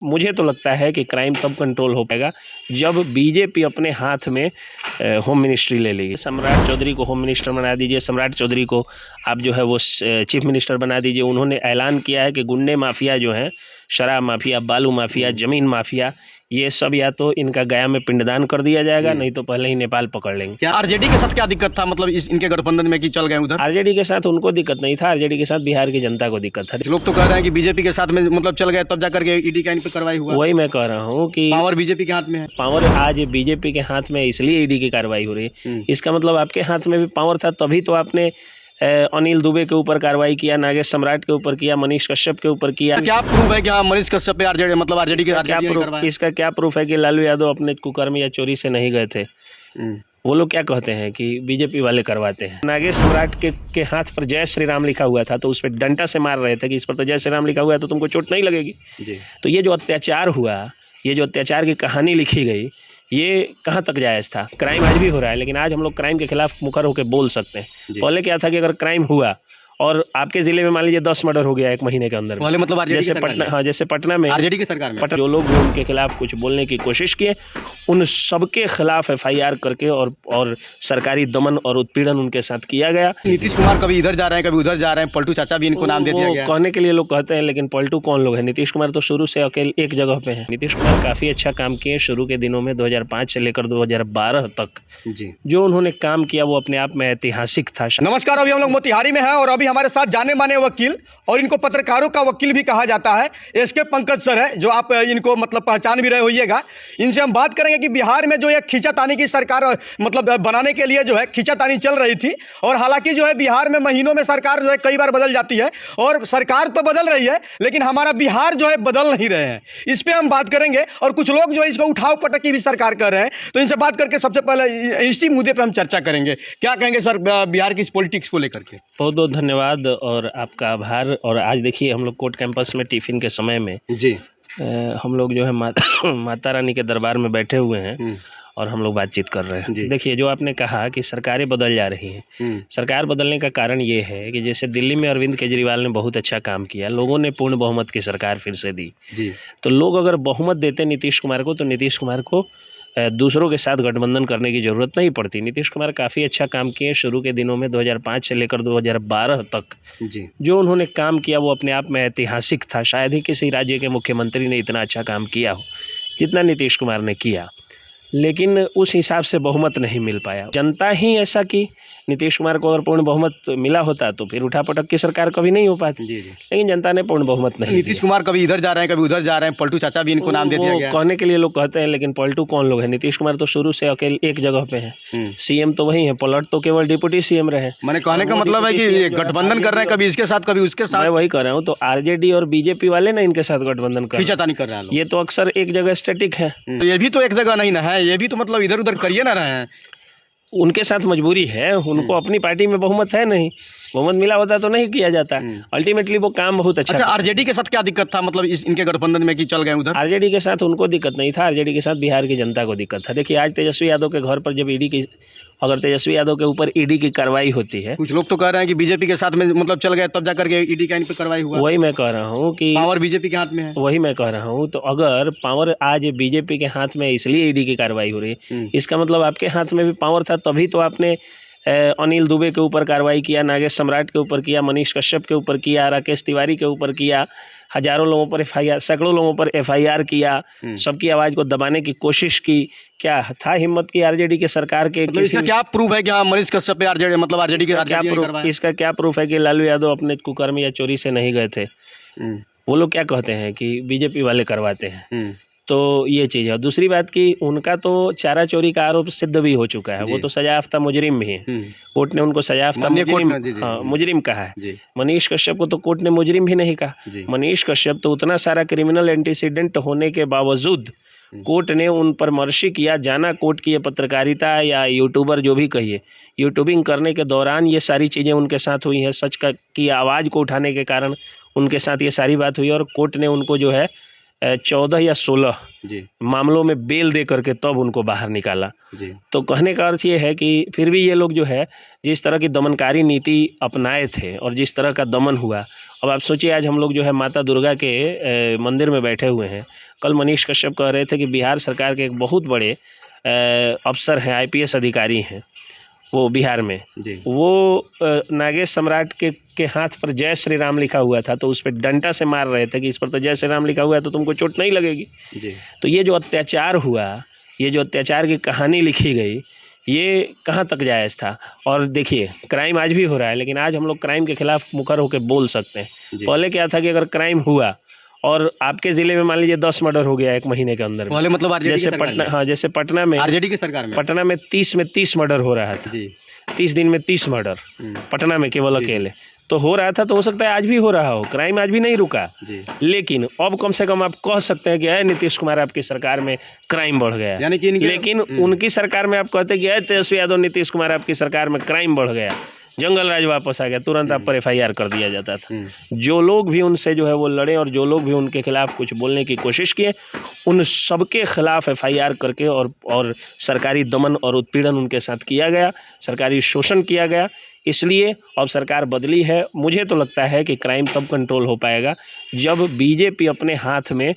मुझे तो लगता है कि क्राइम तब कंट्रोल हो पाएगा जब बीजेपी अपने हाथ में होम मिनिस्ट्री ले लेगी। सम्राट चौधरी को होम मिनिस्टर बना दीजिए, सम्राट चौधरी को आप जो है वो चीफ मिनिस्टर बना दीजिए। उन्होंने ऐलान किया है कि गुंडे माफिया जो हैं, शराब माफिया, बालू माफिया, जमीन माफिया, ये सब या तो इनका गया में पिंडदान कर दिया जाएगा, नहीं तो पहले ही नेपाल पकड़ लेंगे। क्या आरजेडी के साथ क्या दिक्कत था, मतलब इनके गठबंधन में कि चल गए उधर? आरजेडी के साथ उनको दिक्कत नहीं था, आरजेडी के साथ बिहार की जनता को दिक्कत था। लोग तो कह रहे हैं कि बीजेपी के साथ में मतलब चल गए तब जाकर के ईडी का इन पे कार्रवाई हुआ। वही मैं कह रहा हूँ कि पावर बीजेपी के हाथ में है। पावर आज बीजेपी के हाथ में, इसलिए ईडी की कार्रवाई हो रही है। इसका मतलब आपके हाथ में भी पावर था, तभी तो आपने अनिल दुबे के ऊपर कार्रवाई किया, नागेश सम्राट के ऊपर किया, मनीष कश्यप के ऊपर किया। तो क्या प्रूफ है कि हाँ मनीष कश्यप पे आरजेडी मतलब आरजेडी के क्या प्रूफ? इसका क्या प्रूफ है कि लालू यादव अपने कुकर्म या चोरी से नहीं गए थे? वो लोग क्या कहते हैं कि बीजेपी वाले करवाते हैं। नागेश सम्राट के हाथ पर जय श्री राम लिखा हुआ था, तो उस पर डंडा से मार रहे थे कि इस पर तो जय श्री राम लिखा हुआ है तो तुमको चोट नहीं लगेगी। तो ये जो अत्याचार हुआ, ये जो अत्याचार की कहानी लिखी गई, ये कहाँ तक जायज़ था? क्राइम आज भी हो रहा है, लेकिन आज हम लोग क्राइम के खिलाफ मुखर होकर बोल सकते हैं। पहले क्या था कि अगर क्राइम हुआ और आपके जिले में मान लीजिए 10 मर्डर हो गया एक महीने के अंदर, पहले मतलब जैसे पटना, हाँ जैसे पटना में आरजेडी की सरकार में जो लोग उनके खिलाफ कुछ बोलने की कोशिश किए, उन सबके खिलाफ एफआईआर करके और सरकारी दमन और उत्पीड़न उनके साथ किया गया। नीतीश कुमार कभी इधर जा रहे हैं, कभी उधर जा रहे हैं, पलटू चाचा भी इनको नाम दे दिया गया। कहने के लिए लोग कहते हैं, लेकिन पलटू कौन लोग हैं? नीतीश कुमार तो शुरू से अकेले एक जगह पे है। नीतीश कुमार काफी अच्छा काम किए शुरू के दिनों में, 2005 से लेकर 2012 तक जो उन्होंने काम किया वो अपने आप में ऐतिहासिक था। नमस्कार, अभी हम लोग मोतिहारी में हैं और अभी हमारे साथ जाने माने वकील और इनको पत्रकारों का वकील भी कहा जाता है, एसके पंकज सर है, जो आप इनको मतलब पहचान भी रहे होइएगा। इनसे हम बात करेंगे कि बिहार में जो एक खींचातानी की सरकार मतलब बनाने के लिए जो है खींचातानी चल रही थी, और हालांकि जो है बिहार में महीनों में सरकार जो है कई बार बदल जाती है, और सरकार तो बदल रही है लेकिन हमारा बिहार जो है बदल नहीं रहे हैं। इस पर हम बात करेंगे और कुछ लोग जो है इसको उठाव पटक की भी सरकार कर रहे हैं, तो इनसे बात करके सबसे पहले इसी मुद्दे पर हम चर्चा करेंगे। क्या कहेंगे सर बिहार की पॉलिटिक्स को लेकर के? बहुत बहुत धन्यवाद और आपका आभार। और आज देखिए हम लोग कोर्ट कैंपस में टिफिन के समय में हम लोग जो है माता रानी के दरबार में बैठे हुए हैं और हम लोग बातचीत कर रहे हैं। देखिए, जो आपने कहा कि सरकारें बदल जा रही हैं, सरकार बदलने का कारण ये है कि जैसे दिल्ली में अरविंद केजरीवाल ने बहुत अच्छा काम किया, लोगों ने पूर्ण बहुमत की सरकार फिर से दी। तो लोग अगर बहुमत देते नीतीश कुमार को, तो नीतीश कुमार को दूसरों के साथ गठबंधन करने की जरूरत नहीं पड़ती। नीतीश कुमार काफ़ी अच्छा काम किए शुरू के दिनों में, 2005 से लेकर 2012 तक जो उन्होंने काम किया वो अपने आप में ऐतिहासिक था। शायद ही किसी राज्य के मुख्यमंत्री ने इतना अच्छा काम किया हो जितना नीतीश कुमार ने किया, लेकिन उस हिसाब से बहुमत नहीं मिल पाया। जनता ही ऐसा कि नीतीश कुमार को अगर पूर्ण बहुमत मिला होता तो फिर उठापटक की सरकार कभी नहीं हो पाती। लेकिन जनता ने पूर्ण बहुमत नहीं। नीतीश कुमार कभी इधर जा रहे हैं, कभी उधर जा रहे हैं, पलटू चाचा भी इनको नाम दे दिया गया। कहने के लिए लोग कहते हैं, लेकिन पलटू कौन लोग हैं? नीतीश कुमार तो शुरू से अकेले एक जगह पे है, सीएम तो वही है, पलट तो केवल डिप्टी सीएम रहे। मैंने कहने का मतलब है कि गठबंधन कर रहे हैं, कभी इसके साथ कभी उसके साथ। मैं वही कर रहा हूँ, तो आरजेडी और बीजेपी वाले ना इनके साथ गठबंधन कर रहे हैं। ये तो अक्सर एक जगह स्टैटिक है, ये भी तो एक जगह नहीं ना है, ये भी तो मतलब इधर उधर करिए ना रहे हैं। उनके साथ मजबूरी है, उनको अपनी पार्टी में बहुमत है नहीं, बहुमत मिला होता तो नहीं किया जाता। अल्टीमेटली वो काम बहुत अच्छा। आरजेडी के साथ क्या दिक्कत था, मतलब इनके गठबंधन में कि चल गए उधर? आरजेडी के साथ उनको दिक्कत नहीं था, आरजेडी के साथ बिहार की जनता को दिक्कत था। देखिए, आज तेजस्वी यादव के घर पर जब अगर तेजस्वी यादव के ऊपर ईडी की कार्रवाई होती है, कुछ लोग तो कह रहे हैं कि बीजेपी के साथ में मतलब चल गए तब जाकर के ईडी का इन पे कार्रवाई हुआ। वही मैं कह रहा हूँ कि पावर बीजेपी के हाथ में है। वही मैं कह रहा हूँ, तो अगर पावर आज बीजेपी के हाथ में, इसलिए ईडी की कार्रवाई हो रही है। इसका मतलब आपके हाथ में भी पावर था, तभी तो आपने अनिल दुबे के ऊपर कार्रवाई किया, नागेश सम्राट के ऊपर किया, मनीष कश्यप के ऊपर किया, राकेश तिवारी के ऊपर किया, हजारों लोगों पर एफआईआर, सैकड़ों लोगों पर एफआईआर किया, सबकी आवाज़ को दबाने की कोशिश की। क्या था हिम्मत की आरजेडी के सरकार के? मतलब इसका क्या प्रूफ है कि हाँ मनीष कश्यप पे आरजेडी मतलब आरजेडी के क्या प्रूफ? इसका क्या प्रूफ है कि लालू यादव अपने कुकर्म या चोरी से नहीं गए थे? वो लोग क्या कहते हैं कि बीजेपी वाले करवाते हैं। तो ये चीज़ है। दूसरी बात कि उनका तो चारा चोरी का आरोप सिद्ध भी हो चुका है, वो तो सजायाफ्ता मुजरिम भी है। कोर्ट ने उनको सजायाफ्ता मुजरिम कहा है। मनीष कश्यप को तो कोर्ट ने मुजरिम भी नहीं कहा। मनीष कश्यप तो उतना सारा क्रिमिनल एंटीसीडेंट होने के बावजूद कोर्ट ने उन पर मर्शी किया। जाना कोर्ट की ये पत्रकारिता या यूट्यूबर जो भी कहिए, यूट्यूबिंग करने के दौरान ये सारी चीज़ें उनके साथ हुई हैं। सच की आवाज़ को उठाने के कारण उनके साथ ये सारी बात हुई और कोर्ट ने उनको जो है 14 या 16 जी मामलों में बेल दे करके तब उनको बाहर निकाला। जी तो कहने का अर्थ ये है कि फिर भी ये लोग जो है जिस तरह की दमनकारी नीति अपनाए थे और जिस तरह का दमन हुआ, अब आप सोचिए आज हम लोग जो है माता दुर्गा के मंदिर में बैठे हुए हैं। कल मनीष कश्यप कह रहे थे कि बिहार सरकार के एक बहुत बड़े अफसर हैं, IPS अधिकारी हैं वो बिहार में, जी वो नागेश सम्राट के हाथ पर जय श्री राम लिखा हुआ था, तो उस पर डंडा से मार रहे थे कि इस पर तो जय श्री राम लिखा हुआ है तो तुमको चोट नहीं लगेगी। जी तो ये जो अत्याचार हुआ, ये जो अत्याचार की कहानी लिखी गई, ये कहाँ तक जायज़ था। और देखिए क्राइम आज भी हो रहा है, लेकिन आज हम लोग क्राइम के खिलाफ मुखर होकर बोल सकते हैं। जी। पहले क्या था कि अगर क्राइम हुआ और आपके ज़िले में मान लीजिए 10 मर्डर हो गया 1 महीने के अंदर में, पहले मतलब आरजेडी जैसे की सरकार पटना, में। हाँ जैसे पटना में, आरजेडी की सरकार में पटना में 30 मर्डर हो रहा था। जी 30 दिन में 30 मर्डर पटना में केवल अकेले तो हो रहा था। तो हो सकता है आज भी हो रहा हो, क्राइम आज भी नहीं रुका। जी लेकिन अब कम से कम आप कह सकते हैं कि अरे नीतीश कुमार आपकी सरकार में क्राइम बढ़ गया, यानी कि लेकिन उनकी सरकार में आप कहते हैं कि अरे तेजस्वी यादव नीतीश कुमार आपकी सरकार में क्राइम बढ़ गया, जंगल राज वापस आ गया, तुरंत आप पर FIR कर दिया जाता था। जो लोग भी उनसे जो है वो लड़े और जो लोग भी उनके खिलाफ कुछ बोलने की कोशिश किए, उन सबके खिलाफ FIR करके और सरकारी दमन और उत्पीड़न उनके साथ किया गया, सरकारी शोषण किया गया। इसलिए अब सरकार बदली है। मुझे तो लगता है कि क्राइम तब कंट्रोल हो पाएगा जब बीजेपी अपने हाथ में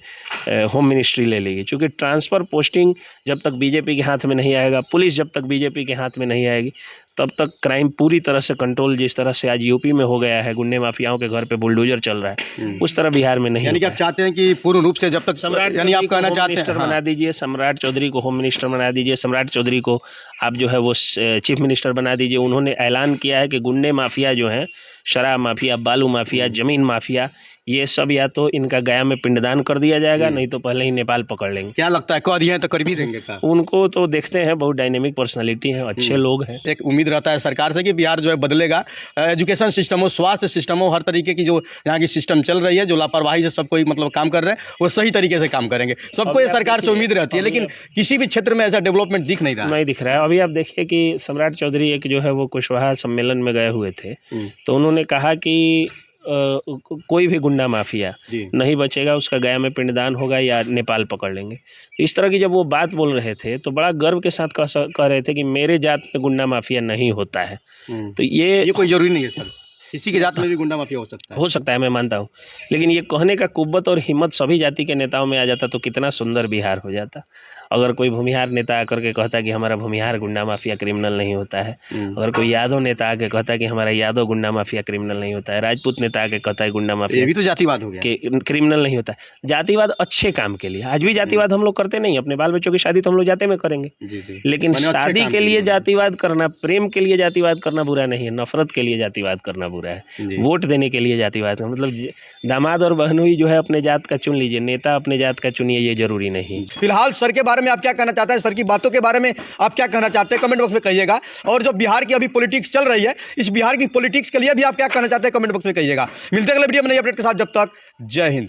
होम मिनिस्ट्री ले लेगी, क्योंकि ट्रांसफ़र पोस्टिंग जब तक बीजेपी के हाथ में नहीं आएगा, पुलिस जब तक बीजेपी के हाथ में नहीं आएगी, तब तक क्राइम पूरी तरह से कंट्रोल, जिस तरह से आज यूपी में हो गया है, गुंडे माफियाओं के घर पे बुलडोजर चल रहा है, उस तरह बिहार में नहीं। यानी कि आप चाहते हैं कि पूर्ण रूप से जब तक सम्राट यानी आप कहना चाहते हैं बना दीजिए, सम्राट चौधरी को होम मिनिस्टर बना दीजिए, सम्राट चौधरी को आप जो है वो चीफ मिनिस्टर बना दीजिए। उन्होंने ऐलान किया है कि गुंडे माफिया जो हैं, शराब माफिया, बालू माफिया, जमीन माफिया, ये सब या तो इनका गया में पिंडदान कर दिया जाएगा, नहीं तो पहले ही नेपाल पकड़ लेंगे। क्या लगता है कह दिए हैं तो कर भी देंगे का? उनको तो देखते हैं, बहुत डायनेमिक पर्सनालिटी हैं, अच्छे लोग हैं। एक उम्मीद रहता है सरकार से कि बिहार जो है बदलेगा, एजुकेशन सिस्टम हो, स्वास्थ्य सिस्टम हो, हर तरीके की जो यहाँ की सिस्टम चल रही है, जो लापरवाही से सब कोई मतलब काम कर रहे हैं वो सही तरीके से काम करेंगे। सबको ये सरकार से उम्मीद रहती है, लेकिन किसी भी क्षेत्र में ऐसा डेवलपमेंट दिख नहीं रहा है। नहीं दिख रहा है। अभी आप देखिए कि सम्राट चौधरी एक जो है वो कुशवाहा सम्मेलन में गए हुए थे, तो उन्होंने कहा कि कोई भी गुंडा माफिया नहीं बचेगा, उसका गया में पिंडदान होगा या नेपाल पकड़ लेंगे। इस तरह की जब वो बात बोल रहे थे तो बड़ा गर्व के साथ कह रहे थे कि मेरे जात में गुंडा माफिया नहीं होता है। तो ये कोई जरूरी नहीं है सर, किसी के जात में भी गुंडा माफिया हो सकता है, मैं मानता हूँ, लेकिन ये कहने का कुव्वत और हिम्मत सभी जाति के नेताओं में आ जाता तो कितना सुंदर बिहार हो जाता। अगर कोई भूमिहार नेता आकर के कहता कि हमारा भूमिहार गुंडा माफिया क्रिमिनल नहीं होता है, अगर कोई यादव नेता आके कहता कि हमारा यादव गुंडा माफिया क्रिमिनल नहीं होता है, राजपूत नेता आके कहता है गुंडा माफिया, ये भी तो जातिवाद हो गया कि क्रिमिनल नहीं होता है। जातिवाद अच्छे काम के लिए, आज भी जातिवाद हम लोग करते नहीं, अपने बाल बच्चों की शादी तो हम लोग जाते में करेंगे, लेकिन शादी के लिए जातिवाद करना, प्रेम के लिए जातिवाद करना बुरा नहीं है, नफरत के लिए जातिवाद करना बुरा है, वोट देने के लिए जातिवाद का मतलब दामाद और बहनोई जो है अपने जात का चुन लीजिए, नेता अपने जात का चुनिए, ये जरूरी नहीं। फिलहाल सर के बारे में आप क्या कहना चाहते हैं, सर की बातों के बारे में आप क्या कहना चाहते हैं, कमेंट बॉक्स में कहिएगा। और जो बिहार की अभी पॉलिटिक्स चल रही है, इस बिहार की पॉलिटिक्स के लिए भी आप क्या कहना चाहते हैं, कमेंट बॉक्स में कहिएगा। मिलते हैं अगले वीडियो में नई अपडेट के साथ, जब तक जय हिंद।